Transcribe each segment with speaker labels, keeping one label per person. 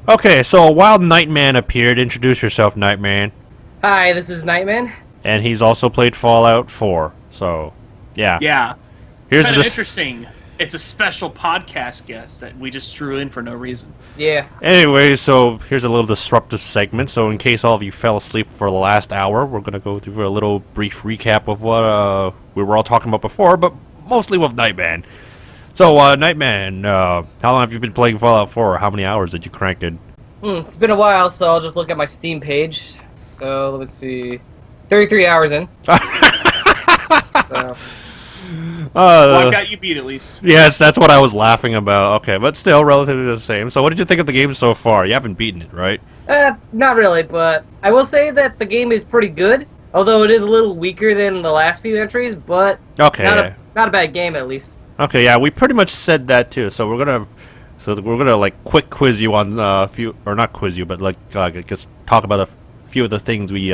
Speaker 1: Okay, so a wild Nightman appeared. Introduce yourself, Nightman.
Speaker 2: Hi, this is Nightman.
Speaker 1: And he's also played Fallout 4. So, yeah.
Speaker 3: Yeah.
Speaker 1: Here's
Speaker 3: Kind of
Speaker 1: this.
Speaker 3: interesting. It's a special podcast guest that we just threw in for no reason.
Speaker 2: Yeah.
Speaker 1: Anyway, so here's a little disruptive segment. So in case all of you fell asleep for the last hour, we're gonna go through a little brief recap of what we were all talking about before, but mostly with Nightman. So, Nightman, how long have you been playing Fallout 4? How many hours did you crank it?
Speaker 2: It's been a while, so I'll just look at my Steam page. So, let's see. 33 hours in. So.
Speaker 3: Well, I've got you beat at least.
Speaker 1: Yes, that's what I was laughing about. Okay, but still relatively the same. So what did you think of the game so far? You haven't beaten it, right?
Speaker 2: Not really, but I will say that the game is pretty good. Although it is a little weaker than the last few entries, but
Speaker 1: Okay.
Speaker 2: not a bad game at least.
Speaker 1: Okay, yeah, we pretty much said that too. So we're gonna like quick quiz you on a few, or not quiz you, but like just talk about a few of the things we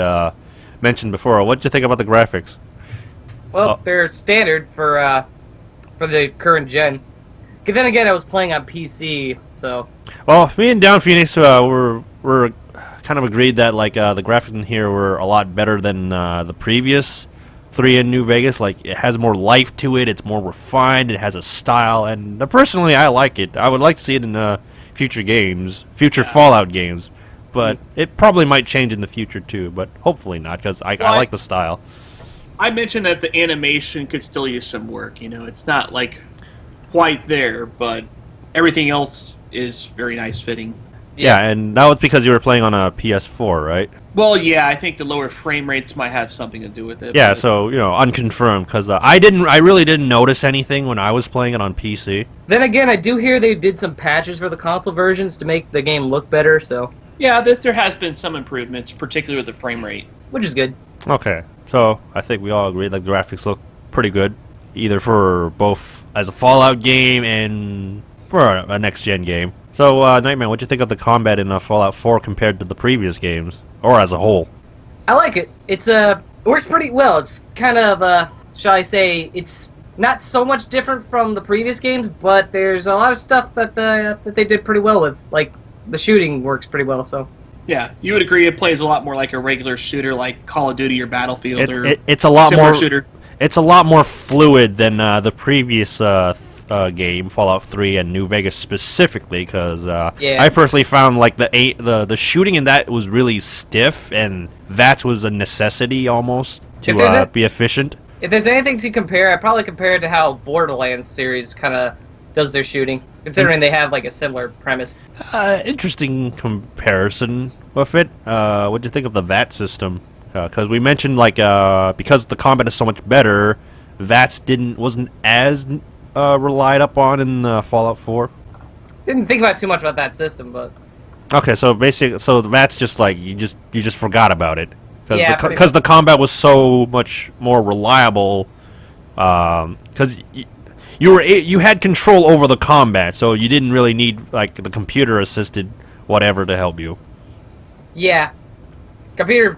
Speaker 1: mentioned before. What did you think about the graphics?
Speaker 2: Well, they're standard for the current gen. But then again, I was playing on PC, so.
Speaker 1: Well, me and Down Phoenix we're kind of agreed that like the graphics in here were a lot better than the previous 3 in New Vegas. Like it has more life to it. It's more refined. It has a style, and personally, I like it. I would like to see it in future games, future Fallout games. But it probably might change in the future too. But hopefully not, because I like the style.
Speaker 3: I mentioned that the animation could still use some work. You know, it's not like quite there, but everything else is very nice fitting.
Speaker 1: Yeah, and that was because you were playing on a PS4, right?
Speaker 3: Well, yeah, I think the lower frame rates might have something to do with it.
Speaker 1: Yeah, so unconfirmed, because I really didn't notice anything when I was playing it on PC.
Speaker 2: Then again, I do hear they did some patches for the console versions to make the game look better, so.
Speaker 3: Yeah, there has been some improvements, particularly with the frame rate.
Speaker 2: Which is good.
Speaker 1: Okay, so I think we all agree that the graphics look pretty good, either for both as a Fallout game and for a next-gen game. So, Nightman, what do you think of the combat in Fallout 4 compared to the previous games, or as a whole?
Speaker 2: I like it. It works pretty well. It's kind of, shall I say, it's not so much different from the previous games, but there's a lot of stuff that they did pretty well with. Like, the shooting works pretty well, so.
Speaker 3: Yeah, you would agree it plays a lot more like a regular shooter, like Call of Duty or Battlefield
Speaker 1: it's a lot more
Speaker 3: shooter.
Speaker 1: It's a lot more fluid than the previous game, Fallout 3 and New Vegas specifically, because I personally found like the shooting in that was really stiff, and that was a necessity almost to be efficient.
Speaker 2: If there's anything to compare, I'd probably compare it to how Borderlands series kind of does their shooting, considering they have like a similar premise.
Speaker 1: Interesting comparison with it. What do you think of the VAT system? Because we mentioned like because the combat is so much better, VATS wasn't as relied upon in Fallout 4.
Speaker 2: Didn't think about too much about that system, but
Speaker 1: okay, so basically, so the VATS just like you just forgot about it because the combat was so much more reliable. Because you had control over the combat, so you didn't really need like the computer assisted whatever to help you.
Speaker 2: Yeah, computer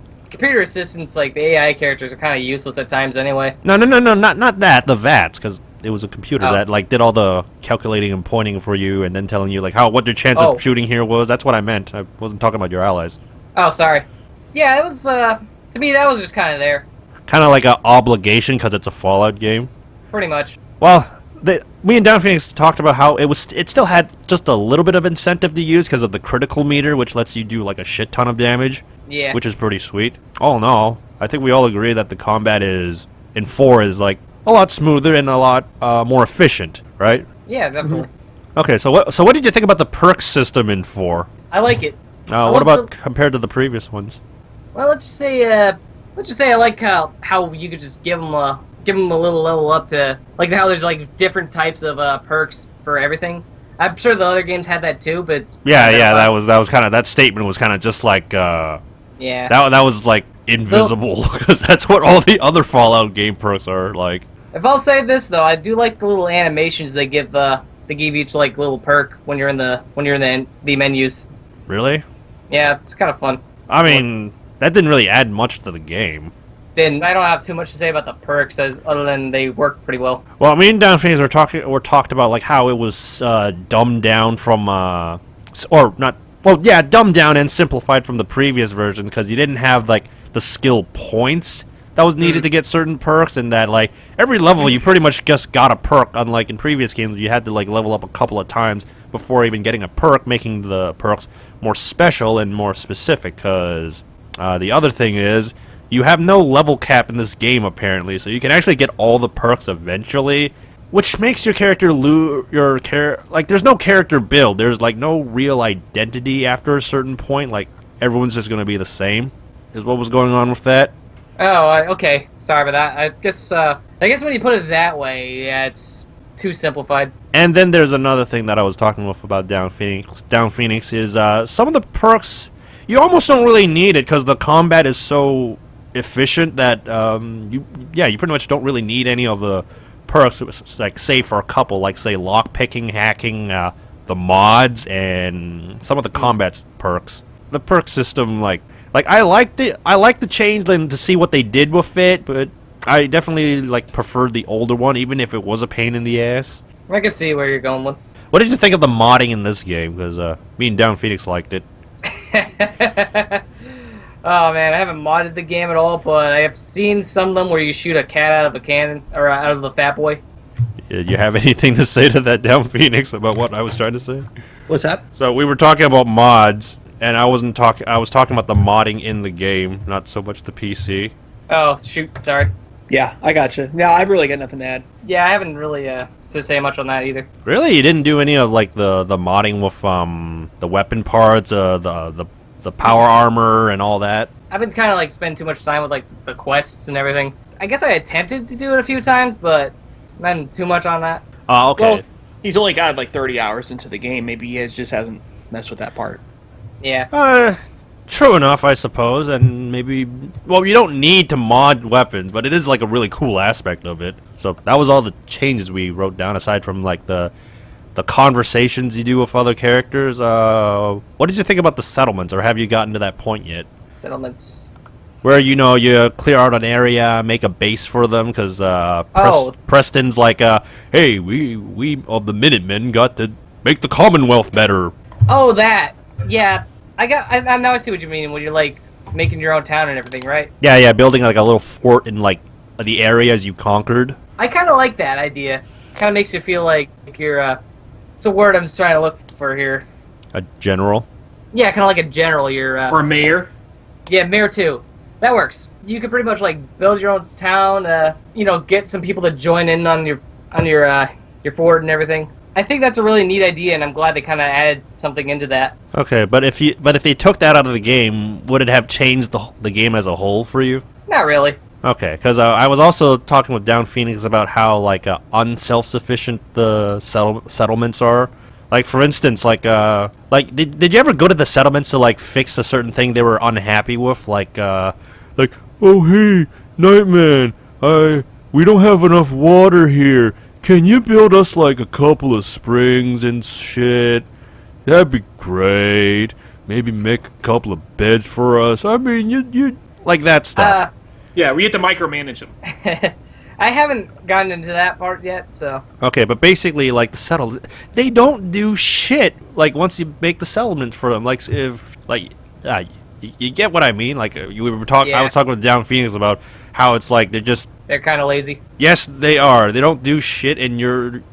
Speaker 2: assistants like the AI characters are kind of useless at times anyway.
Speaker 1: No, not that, the VATS, because it was a computer that like did all the calculating and pointing for you, and then telling you like what your chance of shooting here was. That's what I meant. I wasn't talking about your allies.
Speaker 2: Oh, sorry. Yeah, it was to me that was just kind of there.
Speaker 1: Kind of like an obligation because it's a Fallout game.
Speaker 2: Pretty much.
Speaker 1: Well, me and Down Phoenix talked about how it still had just a little bit of incentive to use because of the critical meter, which lets you do like a shit ton of damage.
Speaker 2: Yeah.
Speaker 1: Which is pretty sweet. All in all, I think we all agree that the combat in 4 is like a lot smoother and a lot more efficient, right?
Speaker 2: Yeah, definitely.
Speaker 1: Okay, so what did you think about the perk system in 4?
Speaker 2: I like it.
Speaker 1: What about compared to the previous ones?
Speaker 2: Well, let's just say I like how you could just give them a little level up to like how there's like different types of perks for everything. I'm sure the other games had that too, but
Speaker 1: that was kind of, that statement was kind of just like
Speaker 2: yeah,
Speaker 1: that was like invisible because that's what all the other Fallout game perks are like.
Speaker 2: If I'll say this though, I do like the little animations they give each like little perk when you're in the menus.
Speaker 1: Really?
Speaker 2: Yeah, it's kind of fun.
Speaker 1: I mean, that didn't really add much to the game.
Speaker 2: Then I don't have too much to say about the perks other than they work pretty well.
Speaker 1: Well, me and Down Phoenix talked about like how it was dumbed down from or not well, yeah, dumbed down and simplified from the previous version because you didn't have like the skill points that was needed to get certain perks, and that like every level you pretty much just got a perk, unlike in previous games you had to like level up a couple of times before even getting a perk, making the perks more special and more specific. Because the other thing is you have no level cap in this game apparently, so you can actually get all the perks eventually, which makes your character like there's no character build. There's like no real identity after a certain point. Like everyone's just gonna be the same. Is what was going on with that.
Speaker 2: Oh, okay. Sorry about that. I guess when you put it that way, yeah, it's too simplified.
Speaker 1: And then there's another thing that I was talking with about Down Phoenix. Down Phoenix is some of the perks you almost don't really need it because the combat is so efficient that you pretty much don't really need any of the perks. Like say for a couple, like say lock picking, hacking, the mods, and some of the combat perks. The perk system, like I liked it. I like the change and to see what they did with it, but I definitely like preferred the older one, even if it was a pain in the ass.
Speaker 2: I can see where you're going with.
Speaker 1: What did you think of the modding in this game? Because me and Down Phoenix liked it.
Speaker 2: Oh man, I haven't modded the game at all, but I have seen some of them where you shoot a cat out of a cannon or out of the Fat Boy.
Speaker 1: You have anything to say to that, Down Phoenix, about what I was trying to say?
Speaker 4: What's that?
Speaker 1: So we were talking about mods, and I was talking about the modding in the game, not so much the PC.
Speaker 2: Oh shoot, sorry.
Speaker 4: Yeah, I gotcha. Yeah, I really got nothing to add.
Speaker 2: Yeah, I haven't really to say much on that either.
Speaker 1: Really, you didn't do any of like the modding with the weapon parts, the power armor, and all that.
Speaker 2: I've been kind of like spending too much time with like the quests and everything. I guess I attempted to do it a few times, but not too much on that.
Speaker 1: Oh, okay.
Speaker 3: Well, he's only got like 30 hours into the game. Maybe he just hasn't messed with that part.
Speaker 2: Yeah.
Speaker 1: True enough, I suppose, and maybe... Well, you don't need to mod weapons, but it is, like, a really cool aspect of it. So that was all the changes we wrote down, aside from, like, the conversations you do with other characters. What did you think about the settlements, or have you gotten to that point yet?
Speaker 2: Settlements.
Speaker 1: Where, you clear out an area, make a base for them, because Preston's like, hey, we of the Minutemen got to make the Commonwealth better.
Speaker 2: Oh, that. Yeah. I now I see what you mean when you're like making your own town and everything, right?
Speaker 1: Yeah, building like a little fort in like the areas you conquered.
Speaker 2: I kind of like that idea. Kind of makes you feel like you're. It's a word I'm just trying to look for here.
Speaker 1: A general.
Speaker 2: Yeah, kind of like a general. You're.
Speaker 3: Or a mayor.
Speaker 2: Yeah, mayor too. That works. You could pretty much like build your own town. Get some people to join in on your fort and everything. I think that's a really neat idea, and I'm glad they kind of added something into that.
Speaker 1: Okay, but if they took that out of the game, would it have changed the game as a whole for you?
Speaker 2: Not really.
Speaker 1: Okay, because I was also talking with Down Phoenix about how like unself-sufficient the settlements are. Like for instance, did you ever go to the settlements to like fix a certain thing they were unhappy with? Like oh hey, Nightman, we don't have enough water here. Can you build us, like, a couple of springs and shit? That'd be great. Maybe make a couple of beds for us. I mean, you like that stuff.
Speaker 3: Yeah, we have to micromanage them.
Speaker 2: I haven't gotten into that part yet, so...
Speaker 1: Okay, but basically, like, the settlements, they don't do shit, like, once you make the settlement for them. Like, you get what I mean? Like, we were talking.
Speaker 2: Yeah.
Speaker 1: I was talking with Down Phoenix about how it's like
Speaker 2: They're kind of lazy.
Speaker 1: Yes, they are. They don't do shit, and you're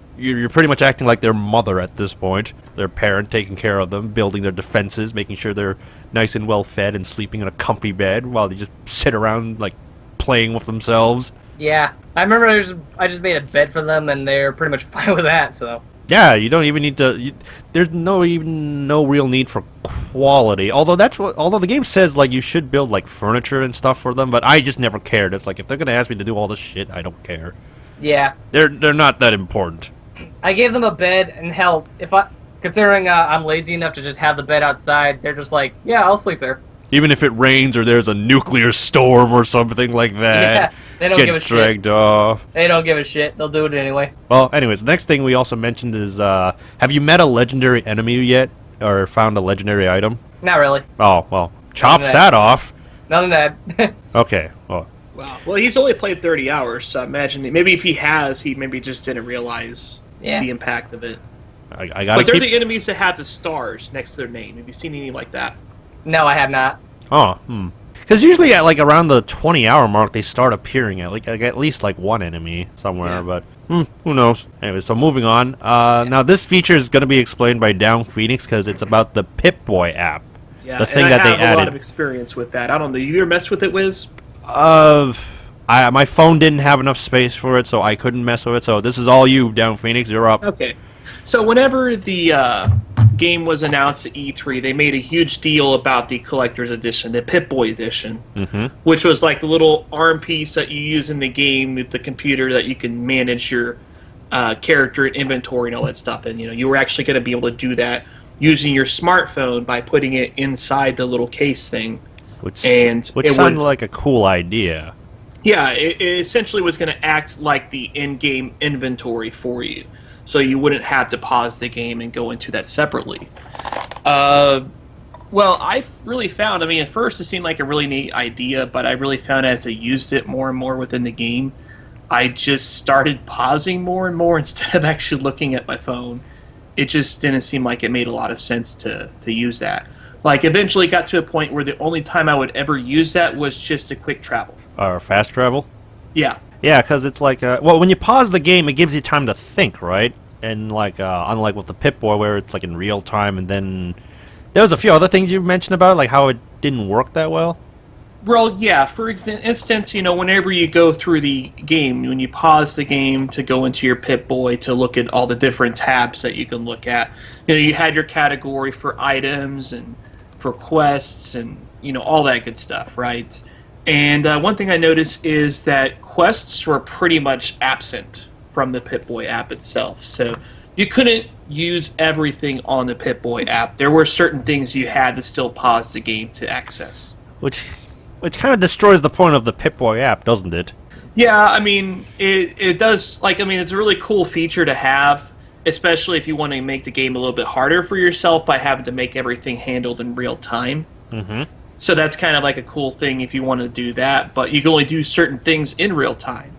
Speaker 1: pretty much acting like their mother at this point. Their parent, taking care of them, building their defenses, making sure they're nice and well fed, and sleeping in a comfy bed while they just sit around like playing with themselves.
Speaker 2: Yeah, I remember I just made a bed for them, and they're pretty much fine with that. So.
Speaker 1: Yeah, you don't even need to. There's no real need for quality. Although the game says like you should build like furniture and stuff for them, but I just never cared. It's like if they're gonna ask me to do all this shit, I don't care.
Speaker 2: Yeah.
Speaker 1: They're not that important.
Speaker 2: I gave them a bed, and hell, considering I'm lazy enough to just have the bed outside, they're just like, yeah, I'll sleep there.
Speaker 1: Even if it rains or there's a nuclear storm or something like that.
Speaker 2: Yeah, they don't give a shit.
Speaker 1: Get dragged off.
Speaker 2: They don't give a shit. They'll do it anyway.
Speaker 1: Well, anyways, the next thing we also mentioned is, have you met a legendary enemy yet? Or found a legendary item?
Speaker 2: Not really.
Speaker 1: Oh, well, chops that off.
Speaker 2: None of that.
Speaker 1: Okay, well.
Speaker 3: Wow. Well, he's only played 30 hours, so I imagine maybe if he has, he maybe just didn't realize the impact of it.
Speaker 1: I gotta
Speaker 3: But they're
Speaker 1: keep.
Speaker 3: the enemies that have the stars next to their name. Have you seen any like that?
Speaker 2: No, I have not.
Speaker 1: Oh, because usually at like around the 20-hour mark, they start appearing like at least like one enemy somewhere.
Speaker 3: Yeah.
Speaker 1: But who knows? Anyway, so moving on. Now this feature is going to be explained by Down Phoenix because it's about the Pip-Boy app.
Speaker 3: Yeah,
Speaker 1: The thing
Speaker 3: and
Speaker 1: that
Speaker 3: I
Speaker 1: they
Speaker 3: have a lot
Speaker 1: added.
Speaker 3: of experience with that. I don't know. You ever messed with it, Wiz?
Speaker 1: My phone didn't have enough space for it, so I couldn't mess with it. So this is all you, Down Phoenix. You're up.
Speaker 3: Okay. So whenever the game was announced at E3, they made a huge deal about the collector's edition, the Pip-Boy edition, which was like the little arm piece that you use in the game with the computer that you can manage your character and inventory and all that stuff. And you were actually going to be able to do that using your smartphone by putting it inside the little case thing.
Speaker 1: Which
Speaker 3: it
Speaker 1: sounded like a cool idea.
Speaker 3: Yeah, it essentially was going to act like the in-game inventory for you, so you wouldn't have to pause the game and go into that separately. Well, I really found, at first it seemed like a really neat idea, but I really found as I used it more and more within the game, I just started pausing more and more instead of actually looking at my phone. It just didn't seem like it made a lot of sense to use that. Like, eventually got to a point where the only time I would ever use that was just a quick travel.
Speaker 1: Or fast travel.
Speaker 3: Yeah.
Speaker 1: Yeah, because it's like, when you pause the game, it gives you time to think, right? And like, unlike with the Pip-Boy, where it's like in real time, and then there was a few other things you mentioned about it, like how it didn't work that well.
Speaker 3: Well, yeah. For instance, whenever you go through the game, when you pause the game to go into your Pip-Boy to look at all the different tabs that you can look at, you had your category for items and for quests and all that good stuff, right? And one thing I noticed is that quests were pretty much absent from the Pip-Boy app itself. So you couldn't use everything on the Pip-Boy app. There were certain things you had to still pause the game to access.
Speaker 1: Which kind of destroys the point of the Pip-Boy app, doesn't it?
Speaker 3: Yeah, it does. It's a really cool feature to have, especially if you want to make the game a little bit harder for yourself by having to make everything handled in real time. So that's kind of like a cool thing if you want to do that, but you can only do certain things in real time.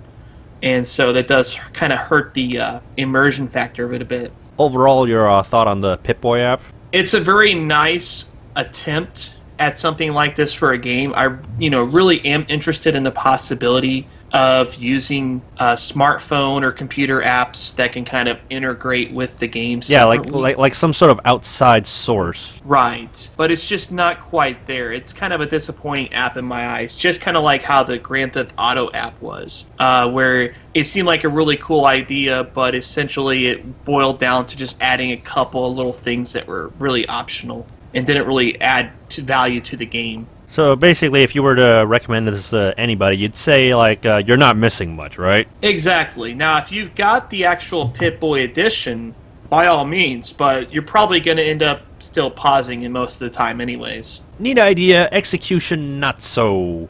Speaker 3: And so that does kind of hurt the immersion factor of it a bit.
Speaker 1: Overall, your thought on the Pip-Boy app?
Speaker 3: It's a very nice attempt at something like this for a game. I really am interested in the possibility of using smartphone or computer apps that can kind of integrate with the game.
Speaker 1: Yeah, like some sort of outside source.
Speaker 3: Right, but it's just not quite there. It's kind of a disappointing app in my eyes, just kind of like how the Grand Theft Auto app was, where it seemed like a really cool idea, but essentially it boiled down to just adding a couple of little things that were really optional and didn't really add value to the game.
Speaker 1: So basically, if you were to recommend this to anybody, you'd say, like, you're not missing much, right?
Speaker 3: Exactly. Now, if you've got the actual Pip-Boy edition, by all means, but you're probably going to end up still pausing it most of the time anyways.
Speaker 1: Neat idea, execution not so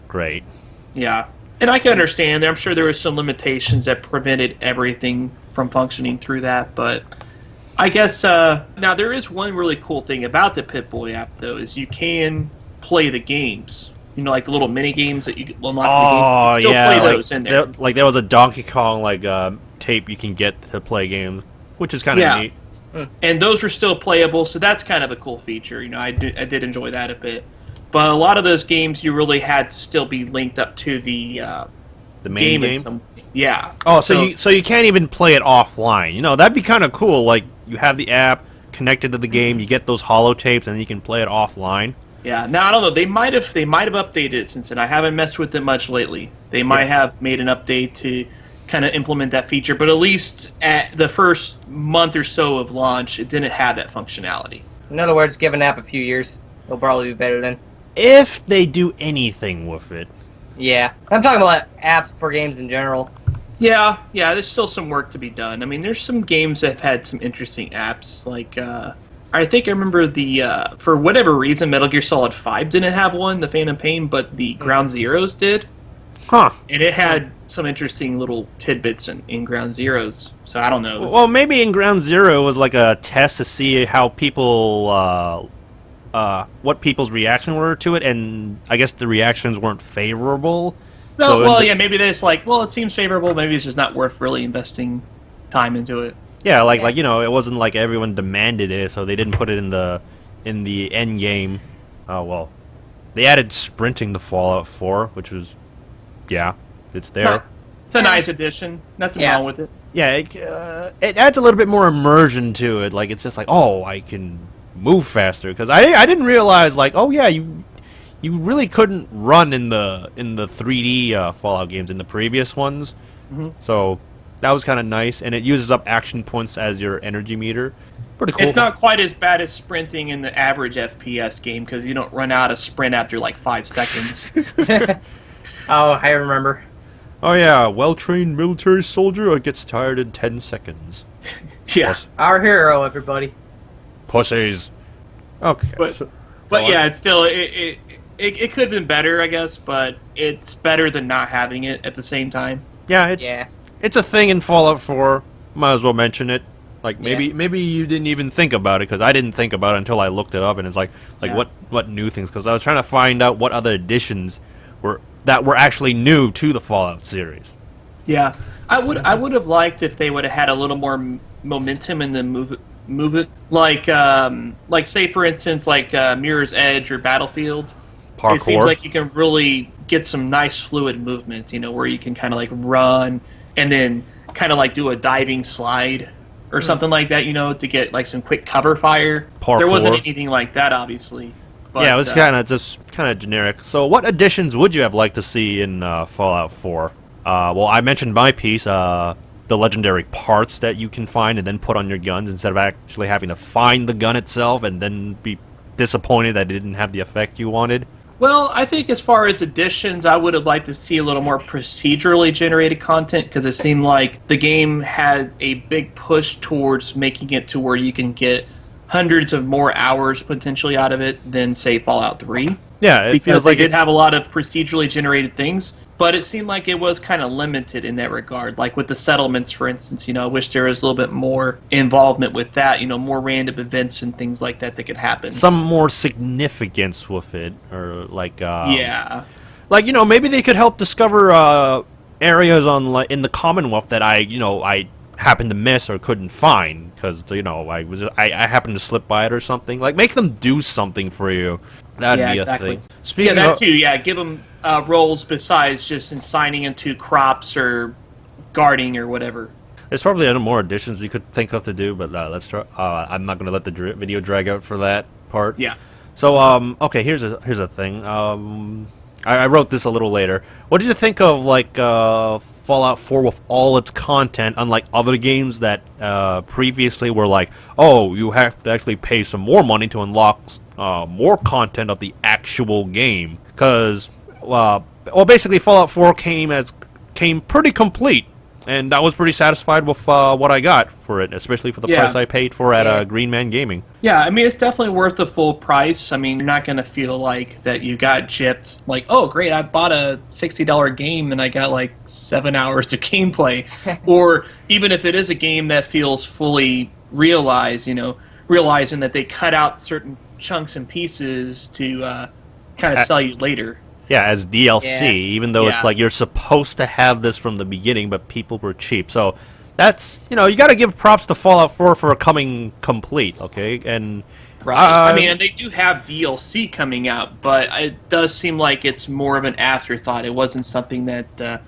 Speaker 1: great.
Speaker 3: Yeah. And I can understand that. I'm sure there were some limitations that prevented everything from functioning through that, but I guess, now there is one really cool thing about the Pip-Boy app, though, is you can play the games. Like the little mini games that you unlock the game. You can still play those in there.
Speaker 1: There was a Donkey Kong, tape you can get to play games, which is kind of neat.
Speaker 3: And those were still playable, so that's kind of a cool feature. I did enjoy that a bit. But a lot of those games, you really had to still be linked up to the
Speaker 1: main game?
Speaker 3: Yeah.
Speaker 1: Oh, so you can't even play it offline. That'd be kind of cool. Like, you have the app connected to the game, you get those holotapes, and then you can play it offline.
Speaker 3: Yeah. Now I don't know. They might have updated it since then. I haven't messed with it much lately. They might have made an update to kind of implement that feature, but at least at the first month or so of launch, it didn't have that functionality.
Speaker 2: In other words, give an app a few years. It'll probably be better then.
Speaker 1: If they do anything with it.
Speaker 2: Yeah. I'm talking about apps for games in general.
Speaker 3: Yeah, there's still some work to be done. There's some games that have had some interesting apps. Like, I think I remember for whatever reason, Metal Gear Solid 5 didn't have one, the Phantom Pain, but the Ground Zeroes did.
Speaker 1: Huh.
Speaker 3: And it had some interesting little tidbits in Ground Zeroes, so I don't know.
Speaker 1: Well, maybe in Ground Zero it was like a test to see how people, what people's reaction were to it, and I guess the reactions weren't favorable.
Speaker 3: No, so maybe they're just like, well, it seems favorable, maybe it's just not worth really investing time into it.
Speaker 1: Yeah, like it wasn't like everyone demanded it, so they didn't put it in the end game. Oh well, they added sprinting to Fallout 4, which was it's there.
Speaker 3: It's a nice addition. Nothing wrong with it.
Speaker 1: Yeah, it adds a little bit more immersion to it. Like it's just like, oh, I can move faster because I didn't realize like, oh yeah, you really couldn't run in the 3D Fallout games in the previous ones.
Speaker 3: Mm-hmm.
Speaker 1: So that was kind of nice, and it uses up action points as your energy meter. Pretty cool.
Speaker 3: It's not quite as bad as sprinting in the average FPS game because you don't run out of sprint after like 5 seconds.
Speaker 2: Oh, I remember.
Speaker 1: Oh yeah, well-trained military soldier gets tired in 10 seconds.
Speaker 3: Yeah.
Speaker 2: Our hero, everybody.
Speaker 1: Pussies. Okay.
Speaker 3: But yeah, it's still it could have been better, I guess, but it's better than not having it at the same time.
Speaker 1: Yeah, it's a thing in Fallout 4. Might as well mention it. Like maybe you didn't even think about it because I didn't think about it until I looked it up, and it's like what new things? Because I was trying to find out what other additions were actually new to the Fallout series.
Speaker 3: Yeah, I would have liked if they would have had a little more momentum in the move it like say for instance like Mirror's Edge or Battlefield.
Speaker 1: Parkour.
Speaker 3: It seems like you can really get some nice fluid movement, where you can kind of like run and then kind of like do a diving slide or something like that, to get like some quick cover fire.
Speaker 1: Parkour.
Speaker 3: There wasn't anything like that, obviously. But,
Speaker 1: yeah, it was kind of generic. So, what additions would you have liked to see in Fallout 4? Well, I mentioned my piece, the legendary parts that you can find and then put on your guns instead of actually having to find the gun itself and then be disappointed that it didn't have the effect you wanted.
Speaker 3: Well, I think as far as additions, I would have liked to see a little more procedurally generated content because it seemed like the game had a big push towards making it to where you can get hundreds of more hours potentially out of it than, say, Fallout 3.
Speaker 1: Yeah,
Speaker 3: because they did have a lot of procedurally generated things, but it seemed like it was kind of limited in that regard. Like with the settlements, for instance, I wish there was a little bit more involvement with that, more random events and things like that could happen.
Speaker 1: Some more significance with it, or like
Speaker 3: yeah,
Speaker 1: like maybe they could help discover areas in the Commonwealth that I happened to miss or couldn't find because I happened to slip by it or something. Like make them do something for you. That'd be a thing. Speaking
Speaker 3: that
Speaker 1: of,
Speaker 3: too. Yeah, give them roles besides just in signing into crops or guarding or whatever.
Speaker 1: There's probably other more additions you could think of to do, but let's try. I'm not going to let the video drag out for that part.
Speaker 3: Yeah.
Speaker 1: So okay, here's a thing. I wrote this a little later. What did you think of like Fallout 4 with all its content, unlike other games that previously were like, oh, you have to actually pay some more money to unlock more content of the actual game? Because basically Fallout 4 came pretty complete, and I was pretty satisfied with what I got for it, especially for the price I paid for at Green Man Gaming.
Speaker 3: Yeah, I mean, it's definitely worth the full price. I mean, you're not going to feel like that you got gypped. Like, oh, great, I bought a $60 game and I got like 7 hours of gameplay. Or even if it is a game that feels fully realized, realizing that they cut out certain chunks and pieces to kind of sell you later.
Speaker 1: Yeah, as DLC, even though it's like you're supposed to have this from the beginning, but people were cheap. So that's, you got to give props to Fallout 4 for coming complete, okay? And
Speaker 3: right. I mean, and they do have DLC coming out, but it does seem like it's more of an afterthought. It wasn't something that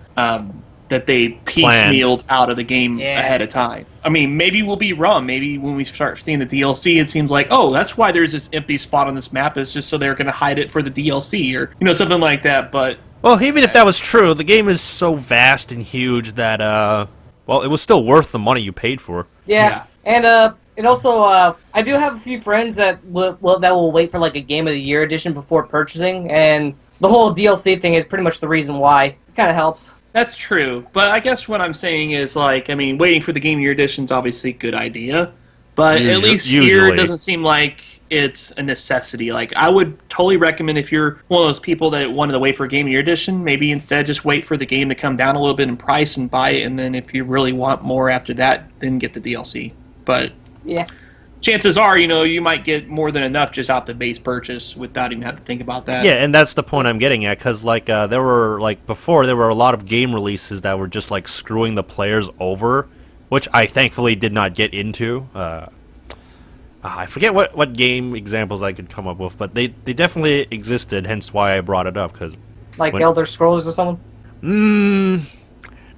Speaker 3: that they piecemealed out of the game ahead of time. I mean, maybe we'll be wrong. Maybe when we start seeing the DLC, it seems like, oh, that's why there's this empty spot on this map. It's just so they're going to hide it for the DLC or, something like that. But
Speaker 1: well, even if that was true, the game is so vast and huge that, it was still worth the money you paid for.
Speaker 2: Yeah. And also, I do have a few friends that will wait for like a Game of the Year edition before purchasing, and the whole DLC thing is pretty much the reason why. It kind of helps.
Speaker 3: That's true, but I guess what I'm saying is, like, I mean, waiting for the Game of the Year edition is obviously a good idea, but at least here it doesn't seem like it's a necessity. Like, I would totally recommend if you're one of those people that wanted to wait for a Game of the Year edition, maybe instead just wait for the game to come down a little bit in price and buy it, and then if you really want more after that, then get the DLC. But
Speaker 2: yeah,
Speaker 3: chances are, you might get more than enough just out the base purchase without even having to think about that.
Speaker 1: Yeah, and that's the point I'm getting at, because there were a lot of game releases that were just like screwing the players over, which I thankfully did not get into. I forget what game examples I could come up with, but they definitely existed, hence why I brought it up, because...
Speaker 2: Like Elder Scrolls or something?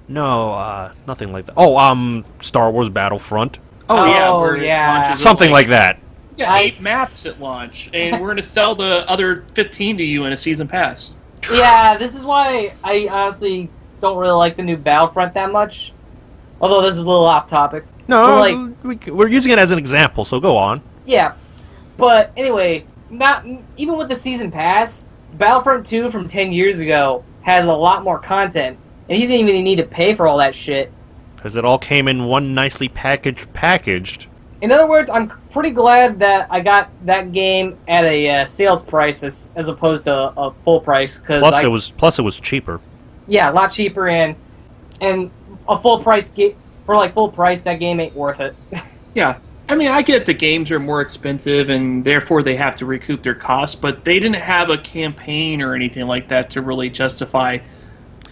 Speaker 1: No, nothing like that. Oh, Star Wars Battlefront.
Speaker 3: Oh, yeah,
Speaker 2: Oh,
Speaker 3: where it
Speaker 2: yeah.
Speaker 3: launches
Speaker 1: Something like that.
Speaker 3: We got 8 maps at launch, and we're going to sell the other 15 to you in a season pass.
Speaker 2: Yeah, this is why I honestly don't really like the new Battlefront that much. Although this is a little off topic.
Speaker 1: No,
Speaker 2: But,
Speaker 1: we're using it as an example, so go on.
Speaker 2: Yeah, but anyway, not even with the season pass, Battlefront 2 from 10 years ago has a lot more content, and he didn't even need to pay for all that shit.
Speaker 1: Because it all came in one nicely packaged.
Speaker 2: In other words, I'm pretty glad that I got that game at a sales price as opposed to a full price.
Speaker 1: Plus it was cheaper.
Speaker 2: Yeah, a lot cheaper, and a full price for full price, that game ain't worth it.
Speaker 3: Yeah. I mean, I get the games are more expensive, and therefore they have to recoup their costs, but they didn't have a campaign or anything like that to really justify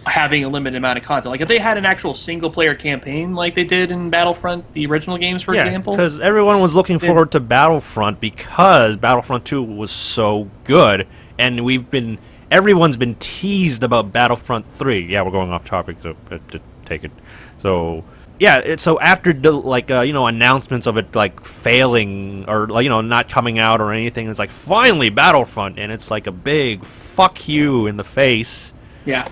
Speaker 3: having a limited amount of content. Like, if they had an actual single-player campaign like they did in Battlefront, the original games, for example...
Speaker 1: Yeah, because everyone was looking forward to Battlefront because Battlefront 2 was so good, and everyone's been teased about Battlefront 3. Yeah, we're going off topic, so to take it. So... Yeah, so after announcements of it failing or not coming out or anything, it's finally Battlefront, and it's like a big fuck you in the face.
Speaker 3: Yeah,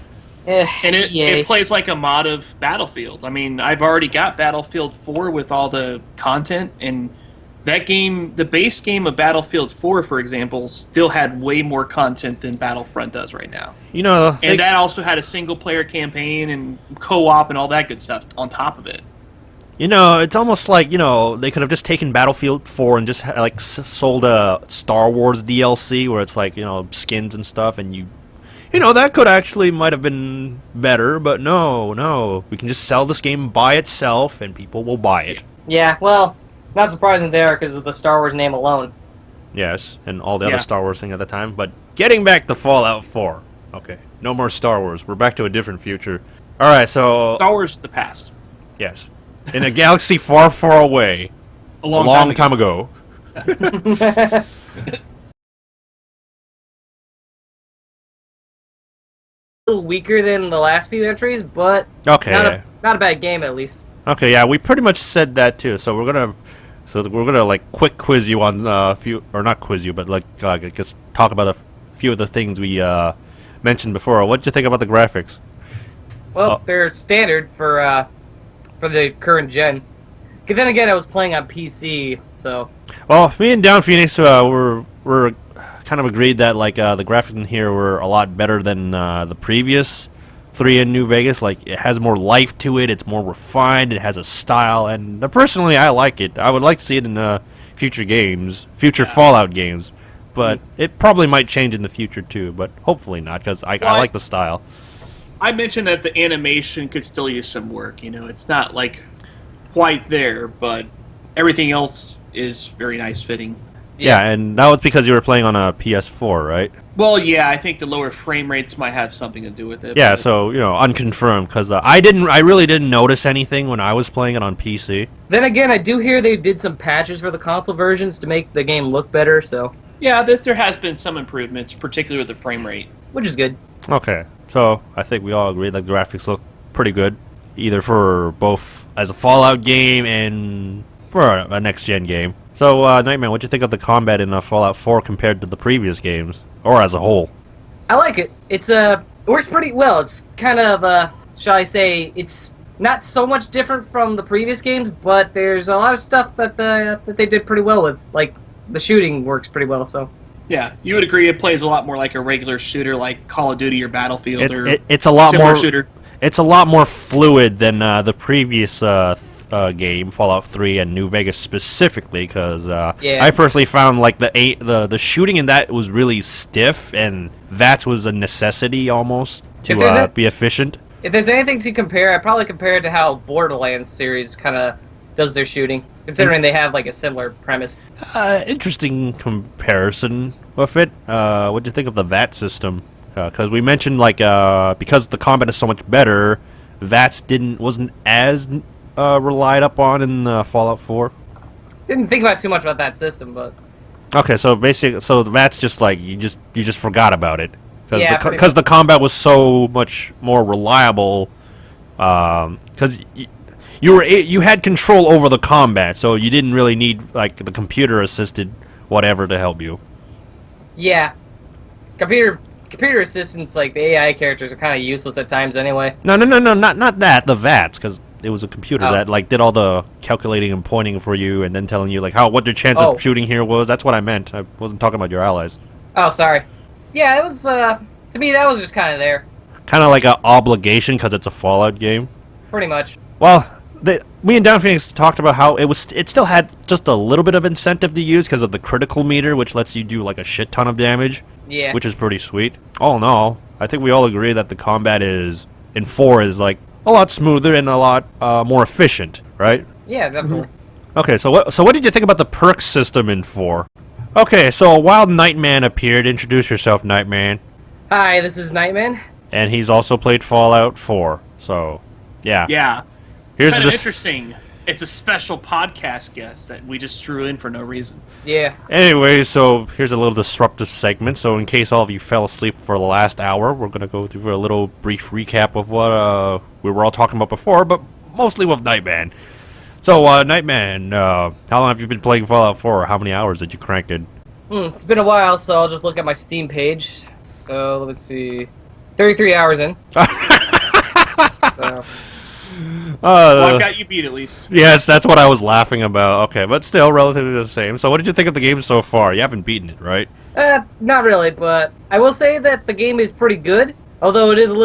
Speaker 3: and it plays like a mod of Battlefield. I mean, I've already got Battlefield 4 with all the content, and that game, the base game of Battlefield 4, for example, still had way more content than Battlefront does right now. And that also had a single-player campaign and co-op and all that good stuff on top of it.
Speaker 1: It's almost like, they could have just taken Battlefield 4 and just, sold a Star Wars DLC where it's skins and stuff, and that could actually might have been better, but no. We can just sell this game by itself, and people will buy it.
Speaker 2: Yeah, well... Not surprising there because of the Star Wars name alone.
Speaker 1: Yes, and all the other Star Wars thing at the time. But getting back to Fallout 4. Okay, no more Star Wars. We're back to a different future. All right, so...
Speaker 3: Star Wars is the past.
Speaker 1: Yes. In a galaxy far, far away.
Speaker 3: A long
Speaker 1: time ago.
Speaker 2: A little weaker than the last few entries, but
Speaker 1: okay,
Speaker 2: not a bad game at least.
Speaker 1: Okay, yeah, we pretty much said that too. So we're gonna quick quiz you on a few, or not quiz you, but just talk about a few of the things we mentioned before. What did you think about the graphics?
Speaker 2: Well, they're standard for the current gen. But then again, I was playing on PC, so.
Speaker 1: Well, me and Down Phoenix we're kind of agreed that the graphics in here were a lot better than the previous 3 in New Vegas. It has more life to it, it's more refined, it has a style, and personally I like it. I would like to see it in future Fallout games, but it probably might change in the future too, but hopefully not, because I like the style.
Speaker 3: I mentioned that the animation could still use some work. It's not quite there, but everything else is very nice fitting.
Speaker 1: Yeah, and that was because you were playing on a PS4, right?
Speaker 3: Well, yeah, I think the lower frame rates might have something to do with it.
Speaker 1: Yeah, so, unconfirmed, because I really didn't notice anything when I was playing it on PC.
Speaker 2: Then again, I do hear they did some patches for the console versions to make the game look better, so...
Speaker 3: Yeah, there has been some improvements, particularly with the frame rate.
Speaker 2: Which is good.
Speaker 1: Okay, so I think we all agree that the graphics look pretty good, either for both as a Fallout game and for a next-gen game. So, Nightman, what do you think of the combat in Fallout 4 compared to the previous games, or as a whole?
Speaker 2: I like it. It works pretty well. It's kind of, shall I say, it's not so much different from the previous games, but there's a lot of stuff that they did pretty well with. The shooting works pretty well, so...
Speaker 3: Yeah, you would agree it plays a lot more like a regular shooter, like Call of Duty or Battlefield
Speaker 1: it's a lot
Speaker 3: similar
Speaker 1: more
Speaker 3: shooter.
Speaker 1: It's a lot more fluid than the previous game, Fallout 3 and New Vegas specifically, because I personally found the shooting in that was really stiff, and that was a necessity almost to be efficient.
Speaker 2: If there's anything to compare, I'd probably compare it to how Borderlands series kind of does their shooting, considering they have a similar premise.
Speaker 1: Interesting comparison with it. What do you think of the VAT system? Because we mentioned because the combat is so much better, VATS wasn't as relied upon in Fallout 4?
Speaker 2: Didn't think about too much about that system, but
Speaker 1: Okay, so basically, so that's just like you just forgot about it
Speaker 2: Yeah,
Speaker 1: because the combat was so much more reliable. Because you had control over the combat, so you didn't really need like the computer assisted whatever to help you.
Speaker 2: yeah, computer assistants like the AI characters are kind of useless at times anyway.
Speaker 1: No, not that the VATS, because it was a computer that like did all the calculating and pointing for you, and then telling you like what your chance of shooting here was. That's what I meant. I wasn't talking about your allies.
Speaker 2: Oh, sorry. Yeah, it was to me that was just kind of there,
Speaker 1: Kind of like an obligation because it's a Fallout game.
Speaker 2: pretty much.
Speaker 1: Well, me and Down Phoenix talked about how it still had just a little bit of incentive to use because of the critical meter, which lets you do like a shit ton of damage.
Speaker 2: Yeah.
Speaker 1: Which is pretty sweet. All in all, I think we all agree that the combat in 4 is like a lot smoother and a lot more efficient, right?
Speaker 2: Yeah, definitely.
Speaker 1: Okay, so what did you think about the perk system in 4? Okay, so a wild Nightman appeared. Introduce yourself, Nightman.
Speaker 2: Hi, this is Nightman.
Speaker 1: And he's also played Fallout 4. So, yeah.
Speaker 3: Yeah.
Speaker 1: Here's
Speaker 3: Kind of
Speaker 1: the
Speaker 3: interesting. It's a special podcast guest that we just threw in for no reason.
Speaker 2: Yeah.
Speaker 1: Anyway, so here's a little disruptive segment. So in case all of you fell asleep for the last hour, we're going to go through a little brief recap of what we were all talking about before, but mostly with Nightman. So, Nightman, how long have you been playing Fallout 4? How many hours did you crank it?
Speaker 2: It's been a while, so I'll just look at my Steam page. So, let's see. 33 hours in. So.
Speaker 3: Well, I've got you beat at least.
Speaker 1: Yes, that's what I was laughing about. Okay, but still relatively the same. So what did you think of the game so far? You haven't beaten it, right?
Speaker 2: Not really, but I will say that the game is pretty good, although it is a little